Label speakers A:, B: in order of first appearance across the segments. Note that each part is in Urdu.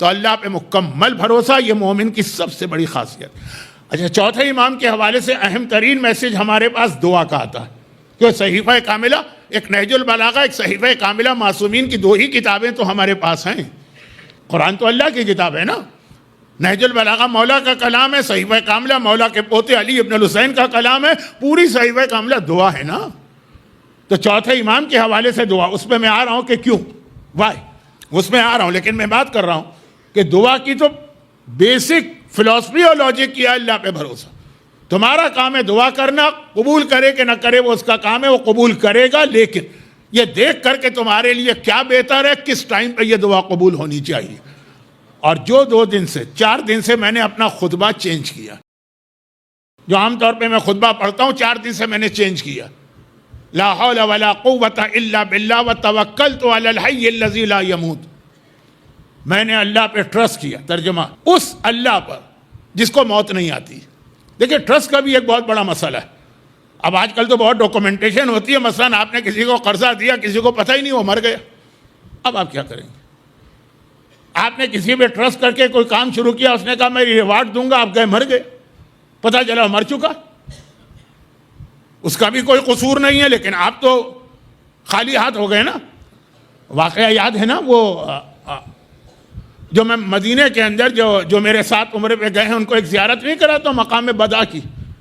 A: تو اللہ پہ مکمل بھروسہ یہ مومن کی سب سے بڑی خاصیت. اچھا، چوتھے امام کے حوالے سے اہم ترین میسج ہمارے پاس دعا کا آتا ہے کہ صحیفہ کاملہ، ایک نہج البلاغہ، ایک صحیفہ کاملہ، معصومین کی 2 ہی کتابیں تو ہمارے پاس ہیں. قرآن تو اللہ کی کتاب ہے نا، نہج البلاغہ مولا کا کلام ہے، صحیفہ کاملہ مولا کے پوتے علی ابن الحسین کا کلام ہے، پوری صحیفہ کاملہ دعا ہے نا. تو چوتھے امام کے حوالے سے دعا، اس پہ میں آ رہا ہوں کہ کیوں، وائی، اس میں آ رہا ہوں، لیکن میں بات کر رہا ہوں کہ دعا کی تو بیسک فلسفی اور لاجک کیا ہے اللہ پہ بھروسہ. تمہارا کام ہے دعا کرنا، قبول کرے کہ نہ کرے وہ اس کا کام ہے، وہ قبول کرے گا، لیکن یہ دیکھ کر کہ تمہارے لیے کیا بہتر ہے، کس ٹائم پہ یہ دعا قبول ہونی چاہیے. اور جو 4 دن سے میں نے اپنا خطبہ چینج کیا، جو عام طور پہ میں خطبہ پڑھتا ہوں 4 دن سے میں نے چینج کیا. لا حول ولا قوت الا باللہ وتوکلت علی الحی الذی لا یموت. میں نے اللہ پہ ٹرسٹ کیا. ترجمہ، اس اللہ پر جس کو موت نہیں آتی. دیکھیں ٹرسٹ کا بھی ایک بہت بڑا مسئلہ ہے. اب آج کل تو بہت ڈاکومنٹیشن ہوتی ہے، مثلا آپ نے کسی کو قرضہ دیا، کسی کو پتہ ہی نہیں وہ مر گیا، اب آپ کیا کریں گے؟ آپ نے کسی پہ ٹرسٹ کر کے کوئی کام شروع کیا، اس نے کہا میں ریوارڈ دوں گا، آپ گئے مر گئے، پتہ چلا مر چکا. اس کا بھی کوئی قصور نہیں ہے، لیکن آپ تو خالی ہاتھ ہو گئے نا. واقعہ یاد ہے نا وہ جو میں مدینے کے اندر جو میرے ساتھ عمرے پہ گئے ہیں ان کو ایک زیارت نہیں کرا تو مقام بدا کی،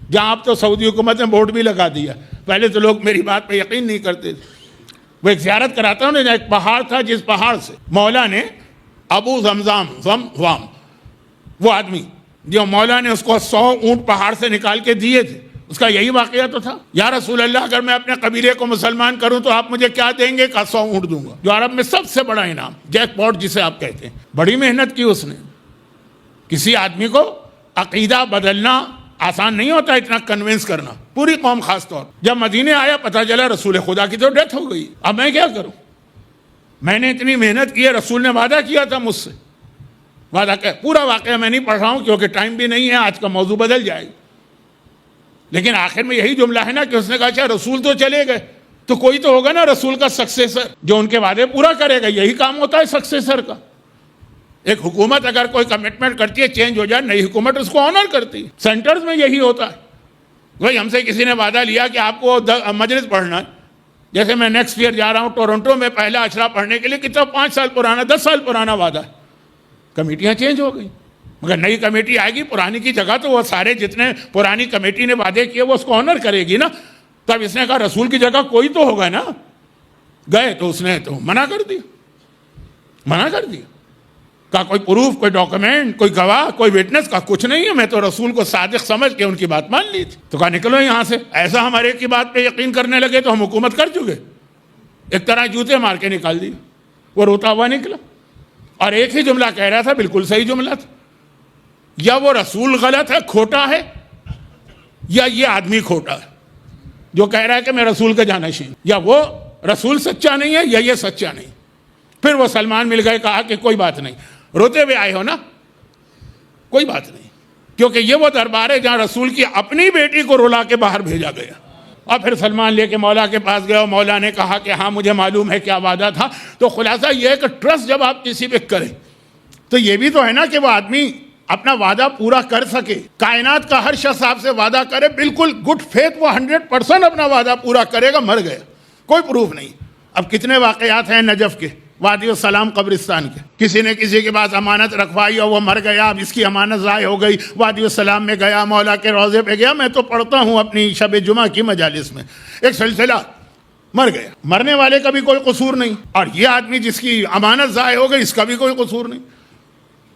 A: جہاں آپ تو سعودی حکومت نے بورڈ بھی لگا دیا. پہلے تو لوگ میری بات پہ یقین نہیں کرتے تھے. وہ ایک زیارت کراتا ہوں، ایک پہاڑ تھا جس پہاڑ سے مولا نے ابو زمزام وہ آدمی جو مولا نے اس کو 100 اونٹ پہاڑ سے نکال کے دیے تھے، اس کا یہی واقعہ تو تھا. یا رسول اللہ، اگر میں اپنے قبیلے کو مسلمان کروں تو آپ مجھے کیا دیں گے؟ کہا 100 اونٹ دوں گا، جو عرب میں سب سے بڑا انعام، جیک پاٹ جسے آپ کہتے ہیں. بڑی محنت کی اس نے. کسی آدمی کو عقیدہ بدلنا آسان نہیں ہوتا، اتنا کنونس کرنا، پوری قوم خاص طور. جب مدینے آیا پتہ چلا رسول خدا کی تو ڈیتھ ہو گئی. اب میں کیا کروں؟ میں نے اتنی محنت کی ہے، رسول نے وعدہ کیا تھا مجھ سے، وعدہ کہ پورا واقعہ میں نہیں پڑھ رہا ہوں کیونکہ ٹائم بھی نہیں ہے، آج کا موضوع بدل جائے گا. لیکن آخر میں یہی جملہ ہے نا کہ اس نے کہا اچھا رسول تو چلے گئے تو کوئی تو ہوگا نا رسول کا سکسیسر جو ان کے وعدے پورا کرے گا. یہی کام ہوتا ہے سکسیسر کا. ایک حکومت اگر کوئی کمٹمنٹ کرتی ہے، چینج ہو جائے، نئی حکومت اس کو آنر کرتی ہے. سینٹرز میں یہی ہوتا ہے. بھائی ہم سے کسی نے وعدہ لیا کہ آپ کو مجلس پڑھنا ہے، جیسے میں نیکسٹ ایئر جا رہا ہوں ٹورنٹو میں پہلا اشرا پڑھنے کے لیے، کتنا 5 سال پرانا 10 سال پرانا وعدہ ہے. کمیٹیاں چینج ہو گئی، مگر نئی کمیٹی آئے گی، پرانی کی جگہ تو وہ سارے جتنے پرانی کمیٹی نے وعدے کیے وہ اس کو آنر کرے گی نا. تب اس نے کہا رسول کی جگہ کوئی تو ہوگا نا. گئے تو اس نے تو منع کر دیا. کہا کوئی پروف، کوئی ڈاکومنٹ، کوئی گواہ، کوئی وٹنس؟ کا کچھ نہیں ہے، میں تو رسول کو صادق سمجھ کے ان کی بات مان لی تھی. تو کہا نکلو یہاں سے. ایسا ہمارے کی بات پہ یقین کرنے لگے تو ہم حکومت کر چکے. ایک طرح جوتے مار کے نکال دی. وہ روتا ہوا نکلا اور ایک ہی جملہ کہہ رہا تھا، بالکل صحیح جملہ تھا، یا وہ رسول غلط ہے، کھوٹا ہے، یا یہ آدمی کھوٹا ہے جو کہہ رہا ہے کہ میں رسول کا جانشین، یا وہ رسول سچا نہیں ہے یا یہ سچا نہیں. پھر وہ سلمان مل گئے، کہا کہ کوئی بات نہیں، روتے ہوئے آئے ہو نا، کوئی بات نہیں، کیونکہ یہ وہ دربار ہے جہاں رسول کی اپنی بیٹی کو رلا کے باہر بھیجا گیا. اور پھر سلمان لے کے مولا کے پاس گیا، مولا نے کہا کہ ہاں مجھے معلوم ہے کیا وعدہ تھا. تو خلاصہ یہ ہے کہ ٹرسٹ جب آپ کسی پہ کریں تو یہ بھی تو ہے نا کہ وہ آدمی اپنا وعدہ پورا کر سکے. کائنات کا ہر شخص آپ سے وعدہ کرے، بالکل گڈ فیتھ وہ 100% اپنا وعدہ پورا کرے گا، مر گیا، کوئی پروف نہیں. اب کتنے واقعات ہیں نجف کے، وادی السلام قبرستان کے. کسی نے کسی کے پاس امانت رکھوائی اور وہ مر گیا، اب اس کی امانت ضائع ہو گئی. وادی السلام میں گیا، مولا کے روضے پہ گیا، میں تو پڑھتا ہوں اپنی شب جمعہ کی مجالس میں، ایک سلسلہ مر گیا. مرنے والے کا بھی کوئی قصور نہیں، اور یہ آدمی جس کی امانت ضائع ہو گئی اس کا بھی کوئی قصور نہیں.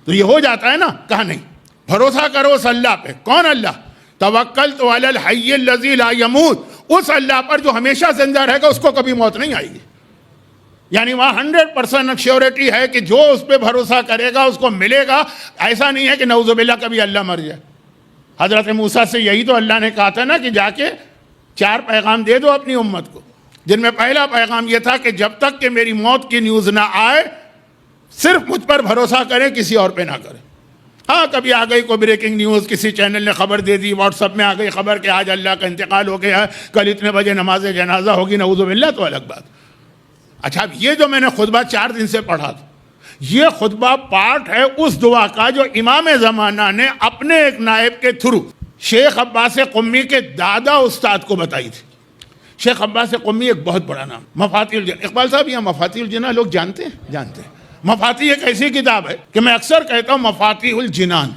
A: تو یہ ہو جاتا ہے نا. کہا نہیں، بھروسہ کرو اس اللہ پہ. کون اللہ؟ توکلت علی الحی الذی لا یموت. اس اللہ پر جو ہمیشہ زندہ رہے گا، اس کو کبھی موت نہیں آئے گی. یعنی وہاں 100% شیورٹی ہے کہ جو اس پہ بھروسہ کرے گا اس کو ملے گا. ایسا نہیں ہے کہ نعوذ باللہ کبھی اللہ مر جائے. حضرت موسیٰ سے یہی تو اللہ نے کہا تھا نا کہ جا کے 4 پیغام دے دو اپنی امت کو، جن میں پہلا پیغام یہ تھا کہ جب تک کہ میری موت کی نیوز نہ آئے صرف مجھ پر بھروسہ کریں، کسی اور پہ نہ کریں. ہاں کبھی آ گئی کوئی بریکنگ نیوز، کسی چینل نے خبر دے دی، واٹس ایپ میں آ گئی خبر کہ آج اللہ کا انتقال ہو گیا ہے، کل اتنے بجے نماز جنازہ ہوگی، نعوذ باللہ، تو الگ بات. اچھا اب یہ جو میں نے خطبہ 4 دن سے پڑھا تھا، یہ خطبہ پارٹ ہے اس دعا کا جو امام زمانہ نے اپنے ایک نائب کے تھرو شیخ عباس قمی کے دادا استاد کو بتائی تھی. شیخ عباس قمی ایک بہت بڑا نام. مفاتیح الجنان، اقبال صاحب یہاں مفاتیح الجنان لوگ جانتے ہیں؟ جانتے ہیں. مفاتیح ایک ایسی کتاب ہے کہ میں اکثر کہتا ہوں مفاتیح الجنان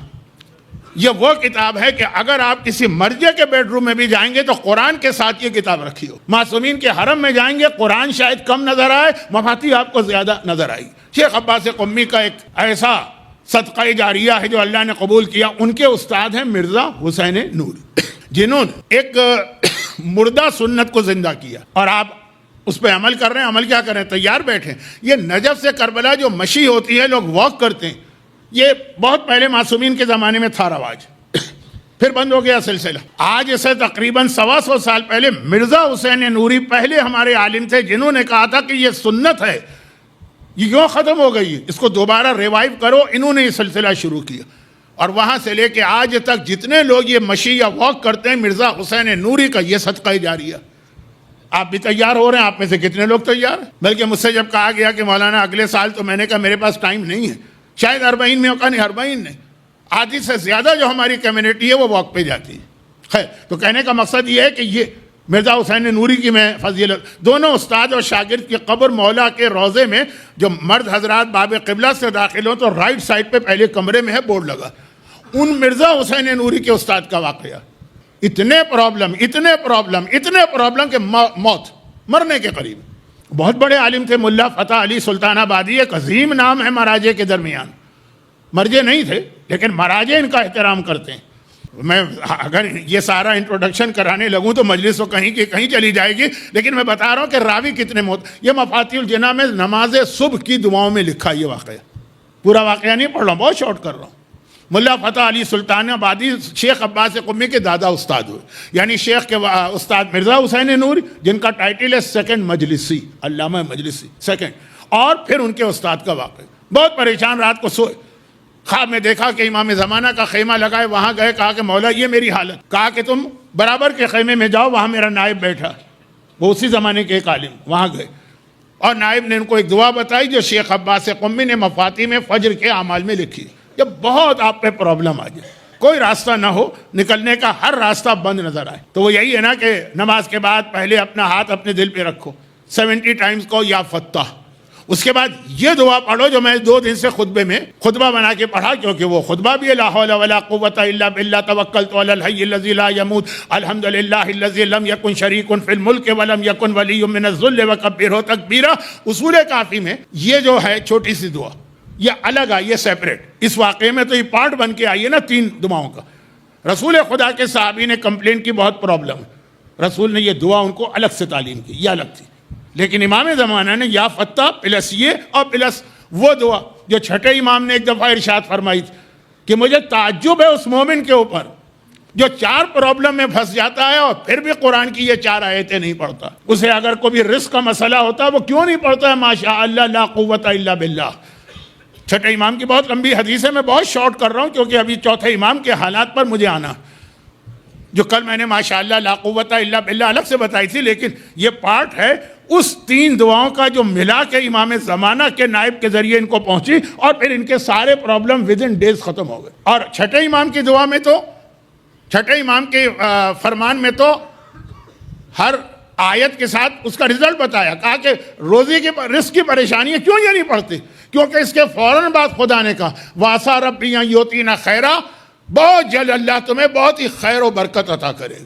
A: یہ وہ کتاب ہے کہ اگر آپ کسی مرجع کے بیڈ روم میں بھی جائیں گے تو قرآن کے ساتھ یہ کتاب رکھی ہو. معصومین کے حرم میں جائیں گے قرآن شاید کم نظر آئے، مفاتیح آپ کو زیادہ نظر آئے گی. شیخ عباس قمی کا ایک ایسا صدقہ جاریہ ہے جو اللہ نے قبول کیا. ان کے استاد ہیں مرزا حسین نوری، جنہوں نے ایک مردہ سنت کو زندہ کیا، اور آپ اس پہ عمل کر رہے ہیں. عمل کیا کر رہے ہیں؟ تیار بیٹھے. یہ نجف سے کربلا جو مشی ہوتی ہے، لوگ واک کرتے ہیں، یہ بہت پہلے معصومین کے زمانے میں تھا رواج، پھر بند ہو گیا سلسلہ. آج سے تقریباً 125 سال پہلے مرزا حسین نوری پہلے ہمارے عالم تھے جنہوں نے کہا تھا کہ یہ سنت ہے، یہ کیوں ختم ہو گئی ہے، اس کو دوبارہ ریوائیو کرو. انہوں نے یہ سلسلہ شروع کیا، اور وہاں سے لے کے آج تک جتنے لوگ یہ مشی یا واک کرتے ہیں، مرزا حسین نوری کا یہ صدقہ جاریہ. آپ بھی تیار ہو رہے ہیں؟ آپ میں سے کتنے لوگ تیار ہیں؟ بلکہ مجھ سے جب کہا گیا کہ مولانا اگلے سال، تو میں نے کہا میرے پاس ٹائم نہیں ہے. شاید 40 میں ہوگا، نہیں 40 نہیں، آدھی سے زیادہ جو ہماری کمیونٹی ہے وہ واک پہ جاتی ہے. خیر، تو کہنے کا مقصد یہ ہے کہ یہ مرزا حسین نوری کی میں فضیلت، دونوں استاد اور شاگرد کی قبر مولا کے روضے میں، جو مرد حضرات باب قبلہ سے داخل ہوں تو رائٹ سائڈ پہ پہلے کمرے میں ہے بورڈ لگا، ان مرزا حسین نوری کے استاد کا واقعہ. اتنے پرابلم کہ موت، مرنے کے قریب. بہت بڑے عالم تھے، ملا فتح علی سلطان آبادی، ایک عظیم نام ہے مراجع کے درمیان. مرجع نہیں تھے لیکن مراجع ان کا احترام کرتے ہیں. میں اگر یہ سارا انٹروڈکشن کرانے لگوں تو مجلس تو کہیں کی کہیں چلی جائے گی، لیکن میں بتا رہا ہوں کہ راوی کتنے یہ مفاتیح الجنان میں نماز صبح کی دعاؤں میں لکھا یہ واقعہ. پورا واقعہ نہیں پڑھ رہا ہوں، بہت شارٹ کر رہا ہوں. ملا فتح علی سلطان آبادی شیخ عباس قمی کے دادا استاد ہوئے، یعنی شیخ کے استاد مرزا حسین نوری، جن کا ٹائٹل ہے سیکنڈ مجلسی، علامہ مجلسی سیکنڈ. اور پھر ان کے استاد کا واقعہ. بہت پریشان، رات کو سوئے، خواب میں دیکھا کہ امام زمانہ کا خیمہ لگائے، وہاں گئے، کہا کہ مولا یہ میری حالت. کہا کہ تم برابر کے خیمے میں جاؤ، وہاں میرا نائب بیٹھا، وہ اسی زمانے کے ایک عالم. وہاں گئے اور نائب نے ان کو ایک دعا بتائی جو شیخ عباس قمی نے مفاتیح میں فجر کے اعمال میں لکھی. جب بہت آپ پہ پرابلم آ جائے، کوئی راستہ نہ ہو، نکلنے کا ہر راستہ بند نظر آئے، تو وہ یہی ہے نا کہ نماز کے بعد پہلے اپنا ہاتھ اپنے دل پہ رکھو، 70 ٹائمز کو یا فتح. اس کے بعد یہ دعا پڑھو جو میں 2 دن سے خطبے میں خطبہ بنا کے پڑھا، کیونکہ وہ خطبہ بھی لا حول ولا قوت الا باللہ توکلت علی الحی الذی لا یموت الحمدللہ الذی لم یکن شریک فی الملک ولم یکن ولی من الذل وکبرہ تکبیرا. اصول کافی میں یہ جو ہے چھوٹی سی دعا یہ الگ آئی ہے، سیپریٹ. اس واقعے میں تو یہ پارٹ بن کے آئی ہے نا 3 دعاؤں کا. رسول خدا کے صحابی نے کمپلین کی، بہت پرابلم، رسول نے یہ دعا ان کو الگ سے تعلیم کی، یہ الگ تھی. لیکن امام زمانہ نے یا فتح پلس یہ اور پلس وہ دعا جو چھٹے امام نے ایک دفعہ ارشاد فرمائی تھی کہ مجھے تعجب ہے اس مومن کے اوپر جو 4 پرابلم میں پھنس جاتا ہے اور پھر بھی قرآن کی یہ 4 آیتیں نہیں پڑھتا. اسے اگر کوئی رزق کا مسئلہ ہوتا ہے وہ کیوں نہیں پڑھتا ہے ماشاء اللہ لا قوت الا باللہ. چھٹے امام کی بہت لمبی حدیث ہے، میں بہت شارٹ کر رہا ہوں کیونکہ ابھی چوتھے امام کے حالات پر مجھے آنا، جو کل میں نے ماشاءاللہ لا قوت الا باللہ الگ سے بتائی تھی، لیکن یہ پارٹ ہے اس 3 دعاؤں کا جو ملا کے امام زمانہ کے نائب کے ذریعے ان کو پہنچی، اور پھر ان کے سارے پرابلم ودن ڈیز ختم ہو گئے. اور چھٹے امام کی دعا میں تو، چھٹے امام کے فرمان میں تو ہر آیت کے ساتھ اس کا رزلٹ بتایا، کہا کہ روزی کی رزق کی پریشانی ہے، کیوں یہ نہیں پڑھتے؟ کیونکہ اس کے فوراً بعد خدا نے کہا وَعَسَىٰ رَبِّي أَن يُؤْتِينَا خَيْرًا، بہت جلد اللہ تمہیں بہت ہی خیر و برکت عطا کرے.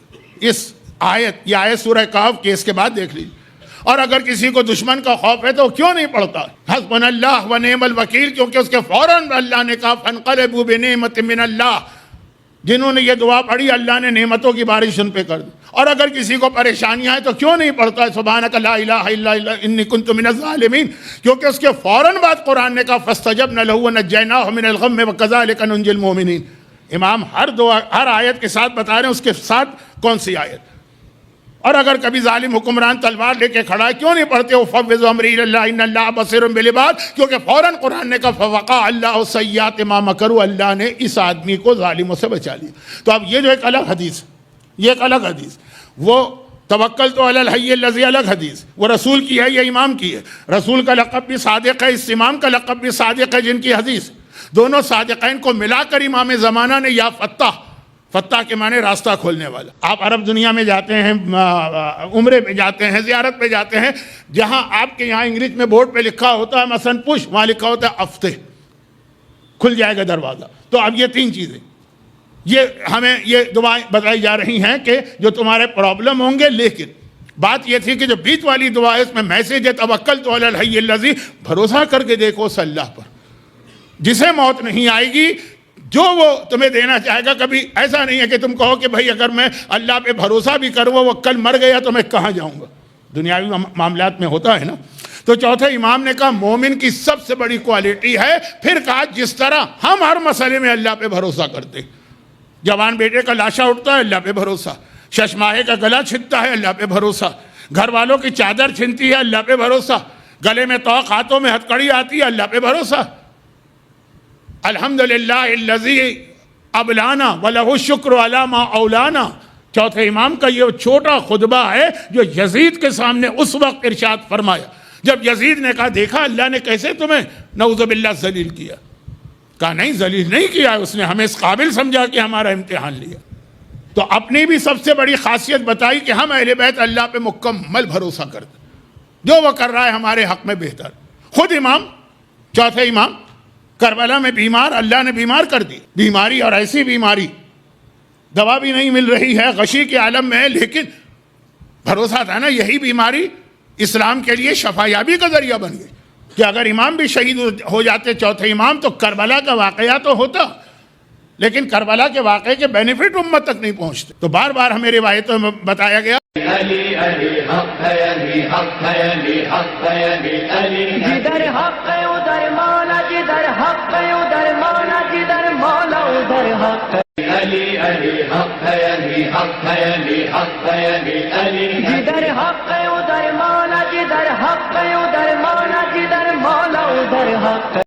A: اس آیت، یہ آیت سورہ کہف کی، اس کے بعد دیکھ لیجیے. اور اگر کسی کو دشمن کا خوف ہے تو کیوں نہیں پڑھتا حسبنا اللہ ونعم الوکیل، کیونکہ اس کے فوراً اللہ نے کہا فانقلبوا بنعمت من اللہ، جنہوں نے یہ دعا پڑھی اللہ نے نعمتوں کی بارش ان پہ کر دی. اور اگر کسی کو پریشانیاں ہیں تو کیوں نہیں پڑھتا ہے سبحانک لا الہ الا انت انی کنت من الظالمین، کیونکہ اس کے فوراً بعد قرآن نے کہا فاستجبنا له ونجیناہ من الغم وکذلک ننجی المؤمنین. امام ہر دعا، ہر آیت کے ساتھ بتا رہے ہیں اس کے ساتھ کون سی آیت. اور اگر کبھی ظالم حکمران تلوار لے کے کھڑا ہے کیوں نہیں پڑھتے وفوض امری الی اللہ ان اللہ بصیر بالعباد، کیونکہ فوراً قرآن نے کہا فوقع اللہ سیئات ما مکروا، اللہ نے اس آدمی کو ظالموں سے بچا لیا. تو اب یہ جو ایک الگ حدیث، یہ ایک الگ حدیث، وہ توکلت علی الحی الذی، الگ حدیث، وہ رسول کی ہے، یہ امام کی ہے۔ رسول کا لقب بھی صادق ہے، اس امام کا لقب بھی صادق ہے جن کی حدیث، دونوں صادقین کو ملا کر امام زمانہ نے یا فتح، فتح کے معنی راستہ کھولنے والا۔ آپ عرب دنیا میں جاتے ہیں، عمرے پہ جاتے ہیں، زیارت پہ جاتے ہیں، جہاں آپ کے یہاں انگلش میں بورڈ پہ لکھا ہوتا ہے مثلاً پش، وہاں لکھا ہوتا ہے افتے، کھل جائے گا دروازہ۔ تو اب یہ تین چیزیں، یہ ہمیں یہ دعائیں بتائی جا رہی ہیں کہ جو تمہارے پرابلم ہوں گے، لیکن بات یہ تھی کہ جو بیچ والی دعا ہے اس میں میسیج ہے توکلت علی الحی الذی، بھروسہ کر کے دیکھو اس اللہ پر جسے موت نہیں آئے گی، جو وہ تمہیں دینا چاہے گا۔ کبھی ایسا نہیں ہے کہ تم کہو کہ بھائی اگر میں اللہ پہ بھروسہ بھی کروں وہ کل مر گیا تو میں کہاں جاؤں گا، دنیاوی معاملات میں ہوتا ہے نا۔ تو چوتھے امام نے کہا مومن کی سب سے بڑی کوالٹی ہے، پھر کہا جس طرح ہم ہر مسئلے میں اللہ پہ بھروسہ کرتے، جوان بیٹے کا لاشا اٹھتا ہے اللہ پہ بھروسہ، ششماہے کا گلا چھنتا ہے اللہ پہ بھروسہ، گھر والوں کی چادر چھنتی ہے اللہ پہ بھروسہ، گلے میں توق، ہاتھوں میں ہتکڑی آتی ہے اللہ پہ بھروسہ۔ الحمدللہ الذی ابلانا وَلَهُ الشُّكْرُ عَلَى مَا أَوْلَانَا، چوتھے امام کا یہ چھوٹا خطبہ ہے جو یزید کے سامنے اس وقت ارشاد فرمایا جب یزید نے کہا دیکھا اللہ نے کیسے تمہیں نعوذ باللہ ذلیل کیا۔ کہا نہیں ذلیل نہیں کیا، اس نے ہمیں اس قابل سمجھا کہ ہمارا امتحان لیا۔ تو اپنی بھی سب سے بڑی خاصیت بتائی کہ ہم اہل بیت اللہ پہ مکمل بھروسہ کرتے، جو وہ کر رہا ہے ہمارے حق میں بہتر۔ خود امام، چوتھے امام کربلا میں بیمار، اللہ نے بیمار کر دی، بیماری اور ایسی بیماری دوا بھی نہیں مل رہی ہے، غشی کے عالم میں ہے، لیکن بھروسہ تھا نا یہی بیماری اسلام کے لیے شفا یابی کا ذریعہ بن گئی کہ اگر امام بھی شہید ہو جاتے چوتھے امام تو کربلا کا واقعہ تو ہوتا، لیکن کربلا کے واقعے کے بینیفٹ امت تک نہیں پہنچتے۔ تو بار بار ہمیں روایتوں میں بتایا گیا
B: علی علی حق ہے، علی حق ہے، علی حق ہے، علی علی جدھر حق ہے ادھر مولا، جدھر حق ہے ادھر مولا، جدھر مولا ادھر حق ہے۔ علی علی حق ہے، علی حق ہے، علی حق ہے، علی علی جدھر حق ہے ادھر مولا، جدھر حق ہے ادھر مولا، جدھر مولا ادھر حق ہے۔